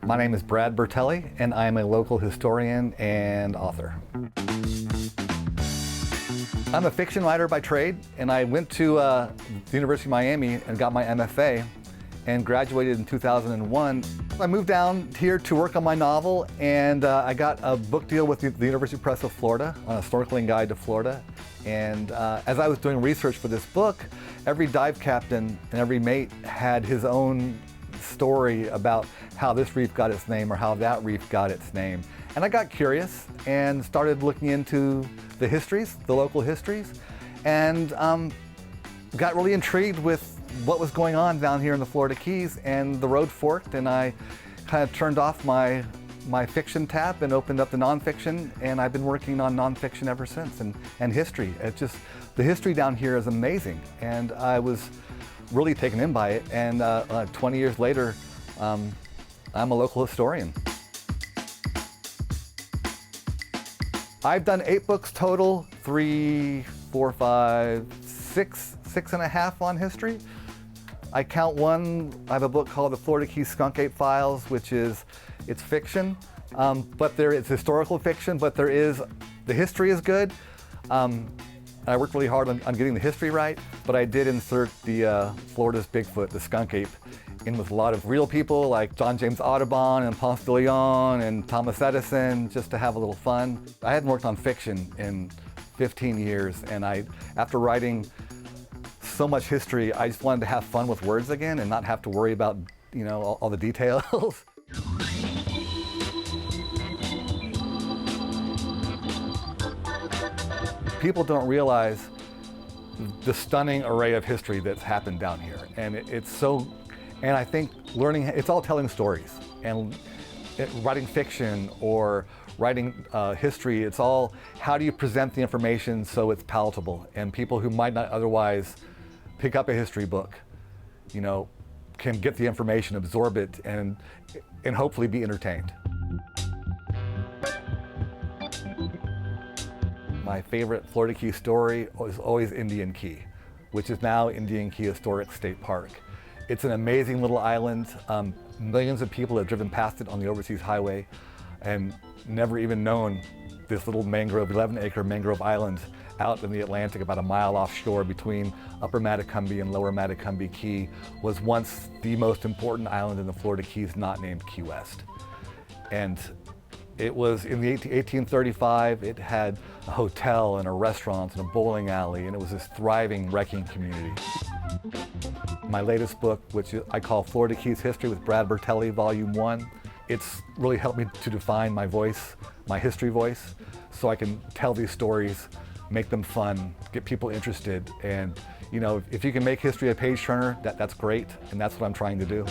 My name is Brad Bertelli, and I'm a local historian and author. I'm a fiction writer by trade, and I went to the University of Miami and got my MFA and graduated in 2001. I moved down here to work on my novel, and I got a book deal with the University Press of Florida on a snorkeling guide to Florida. And as I was doing research for this book, every dive captain and every mate had his own story about how this reef got its name or how that reef got its name. And I got curious and started looking into the histories, the local histories, and got really intrigued with what was going on down here in the Florida Keys, and the road forked, and I kind of turned off my fiction tap and opened up the nonfiction, and I've been working on nonfiction ever since, and history. It's just, the history down here is amazing, and I was really taken in by it, and 20 years later, I'm a local historian. I've done 8 books total, 3, 4, 5, 6 and a half on history. I count one. I have a book called The Florida Keys Skunk Ape Files, which is, it's fiction, but it's historical fiction, but the history is good. I worked really hard on getting the history right, but I did insert the Florida's Bigfoot, the skunk ape, in with a lot of real people like John James Audubon and Ponce de Leon and Thomas Edison, just to have a little fun. I hadn't worked on fiction in 15 years, and after writing so much history, I just wanted to have fun with words again and not have to worry about, all the details. People don't realize the stunning array of history that's happened down here. And and I think it's all telling stories. And writing fiction or writing history, it's all, how do you present the information so it's palatable, and people who might not otherwise pick up a history book, can get the information, absorb it, and hopefully be entertained. My favorite Florida Key story was always Indian Key, which is now Indian Key Historic State Park. It's an amazing little island. Millions of people have driven past it on the overseas highway and never even known this little 11-acre mangrove island out in the Atlantic, about a mile offshore between Upper Matecumbe and Lower Matecumbe Key, was once the most important island in the Florida Keys, not named Key West. And it was in the 1835, it had a hotel and a restaurant and a bowling alley, and it was this thriving wrecking community. My latest book, which I call Florida Keys History with Brad Bertelli, Volume 1, it's really helped me to define my voice, my history voice, so I can tell these stories, make them fun, get people interested, and if you can make history a page turner, that's great, and that's what I'm trying to do.